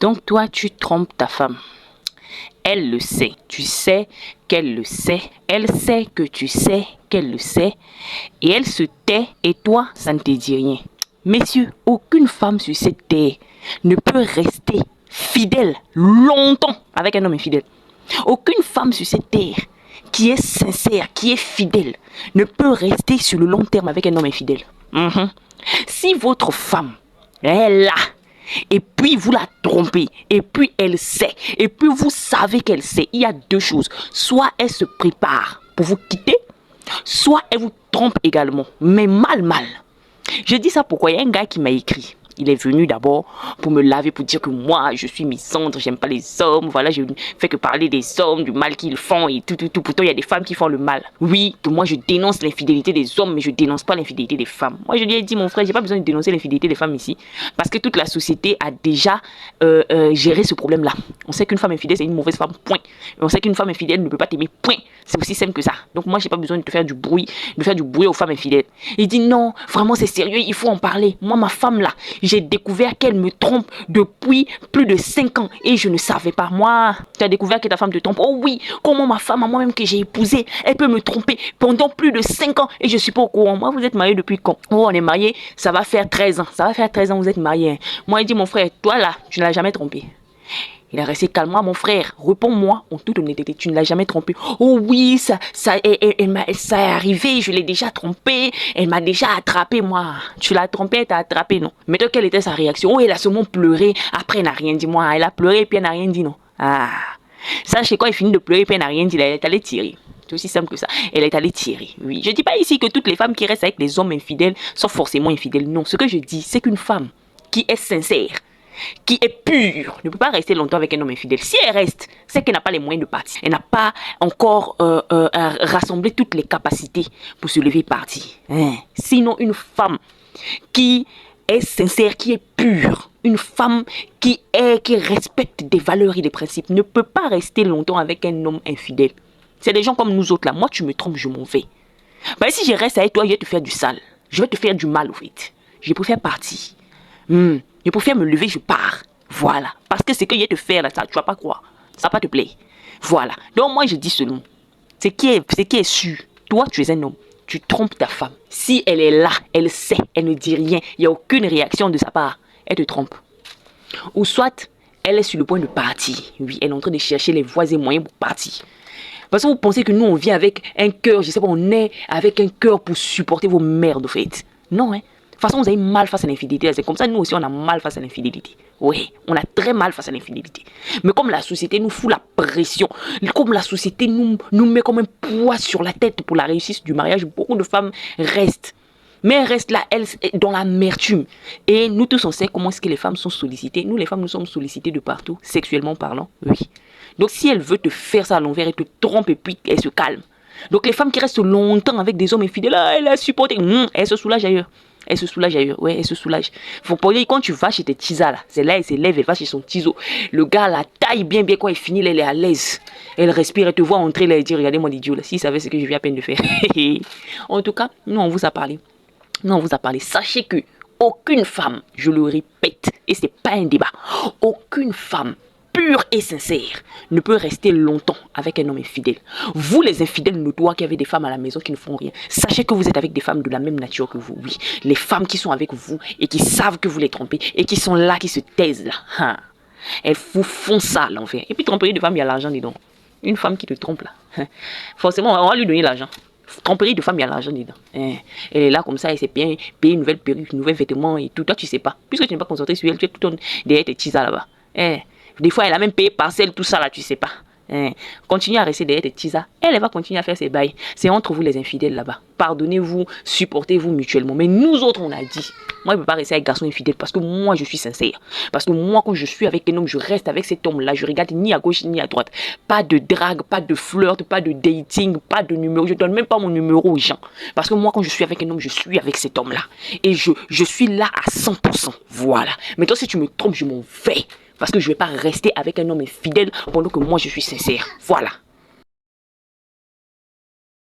Donc toi, tu trompes ta femme. Elle le sait. Tu sais qu'elle le sait. Elle sait que tu sais qu'elle le sait. Et elle se tait et toi, ça ne te dit rien. Messieurs, aucune femme sur cette terre ne peut rester fidèle longtemps avec un homme infidèle. Aucune femme sur cette terre qui est sincère, qui est fidèle, ne peut rester sur le long terme avec un homme infidèle. Si votre femme est là, et puis vous la trompez, et puis elle sait, et puis vous savez qu'elle sait, il y a deux choses. Soit elle se prépare pour vous quitter, soit elle vous trompe également, mais mal. Je dis ça pourquoi il y a un gars qui m'a écrit. Il est venu d'abord pour me laver, pour dire que moi, je suis misandre, j'aime pas les hommes. Voilà, je ne fais que parler des hommes, du mal qu'ils font et tout. Pourtant, il y a des femmes qui font le mal. Oui, que moi, je dénonce l'infidélité des hommes, mais je dénonce pas l'infidélité des femmes. Moi, je lui ai dit, mon frère, j'ai pas besoin de dénoncer l'infidélité des femmes ici. Parce que toute la société a déjà géré ce problème-là. On sait qu'une femme infidèle, c'est une mauvaise femme, point. Et on sait qu'une femme infidèle ne peut pas t'aimer, point. C'est aussi simple que ça. Donc, moi, j'ai pas besoin de te faire du bruit, aux femmes infidèles. Il dit, non, vraiment, c'est sérieux, il faut en parler. Moi, ma femme, là, j'ai découvert qu'elle me trompe depuis plus de 5 ans et je ne savais pas. Moi, tu as découvert que ta femme te trompe. Oh oui, comment ma femme, à moi-même que j'ai épousée, elle peut me tromper pendant plus de 5 ans et je suis pas au courant. Moi, vous êtes mariés depuis quand? Oh, on est mariés, ça va faire 13 ans. Ça va faire 13 ans, vous êtes mariés. Moi, il dit, mon frère, toi là, tu ne l'as jamais trompé. Il a resté calme. Moi, mon frère, réponds-moi en toute honnêteté. Tu ne l'as jamais trompé. Oh oui, ça est arrivé. Je l'ai déjà trompé. Elle m'a déjà attrapé, moi. Tu l'as trompé, elle t'a attrapé, non. Mais toi, quelle était sa réaction? Oh, elle a seulement pleuré. Après, elle n'a rien dit, moi. Elle a pleuré et puis elle n'a rien dit, non. Ah. Ça, je sais quoi, il finit de pleurer et puis elle n'a rien dit. Elle est allée tirer. C'est aussi simple que ça. Elle est allée tirer. Oui. Je dis pas ici que toutes les femmes qui restent avec des hommes infidèles sont forcément infidèles. Non. Ce que je dis, c'est qu'une femme qui est sincère, qui est pure, ne peut pas rester longtemps avec un homme infidèle. Si elle reste, c'est qu'elle n'a pas les moyens de partir. Elle n'a pas encore rassemblé toutes les capacités pour se lever et partir. Sinon, une femme qui est sincère, qui est pure, une femme qui respecte des valeurs et des principes, ne peut pas rester longtemps avec un homme infidèle. C'est des gens comme nous autres là. Moi, tu me trompes, je m'en vais. Bah, si je reste avec toi, je vais te faire du sale. Je vais te faire du mal, au fait. Je préfère partir. Je préfère me lever, je pars. Voilà. Parce que ce que je vais te faire là, ça, tu vas pas croire. Ça va pas te plaire. Voilà. Donc moi, je dis seulement. Ce qui est sûr. Toi, tu es un homme. Tu trompes ta femme. Si elle est là, elle sait, elle ne dit rien, il n'y a aucune réaction de sa part, elle te trompe. Ou soit, elle est sur le point de partir. Oui, elle est en train de chercher les voies et moyens pour partir. Parce que vous pensez que nous, on vient avec un cœur, je sais pas, on est avec un cœur pour supporter vos merdes, au fait. Non, hein. De toute façon, vous avez mal face à l'infidélité. C'est comme ça, nous aussi, on a mal face à l'infidélité. Oui, on a très mal face à l'infidélité. Mais comme la société nous fout la pression, comme la société nous met comme un poids sur la tête pour la réussite du mariage, beaucoup de femmes restent. Mais elles restent là, elles, dans l'amertume. Et nous tous, on sait comment est-ce que les femmes sont sollicitées. Nous, les femmes, nous sommes sollicitées de partout, sexuellement parlant. Oui. Donc, si elle veut te faire ça à l'envers, elle te trompe et puis elle se calme. Donc, les femmes qui restent longtemps avec des hommes infidèles, elle a supporté. Elle se soulage ailleurs. Elle se soulage ailleurs. Ouais, elle se soulage. Faut pas dire, quand tu vas chez tes tisas là, c'est là, elle se lève, elle va chez son tiso. Le gars la taille bien, quand il finit, elle est à l'aise. Elle respire, elle te voit entrer, elle dit, regardez mon idiot là, s'il savait ce que je viens à peine de faire. En tout cas, nous, on vous a parlé. Sachez que aucune femme, je le répète, et c'est pas un débat, aucune femme pure et sincère ne peut rester longtemps avec un homme infidèle. Vous, les infidèles notoires qui avez des femmes à la maison qui ne font rien, sachez que vous êtes avec des femmes de la même nature que vous. Oui, les femmes qui sont avec vous et qui savent que vous les trompez et qui sont là, qui se taisent là. Elles vous font ça à l'envers. Et puis tromperie de femme, il y a l'argent dedans. Une femme qui te trompe là, forcément, on va lui donner l'argent. Tromperie de femme, il y a l'argent dedans. Elle est là comme ça, elle s'est bien payée une nouvelle perruque, un nouvel vêtement et tout. Toi, tu sais pas. Puisque tu n'es pas concentré sur elle, tu es tout derrière tes tisas là-bas. Des fois, elle a même payé parcelle, tout ça là, tu sais pas. Continuez à rester derrière tes tisas. Elle va continuer à faire ses bails. C'est entre vous les infidèles là-bas. Pardonnez-vous, supportez-vous mutuellement. Mais nous autres, on a dit. Moi, je ne peux pas rester avec un garçon infidèle parce que moi, je suis sincère. Parce que moi, quand je suis avec un homme, je reste avec cet homme-là. Je regarde ni à gauche ni à droite. Pas de drague, pas de flirt, pas de dating, pas de numéro. Je ne donne même pas mon numéro aux gens. Parce que moi, quand je suis avec un homme, je suis avec cet homme-là. Et je suis là à 100%. Voilà. Mais toi, si tu me trompes, je m'en vais. Parce que je ne vais pas rester avec un homme infidèle pendant que moi je suis sincère. Voilà.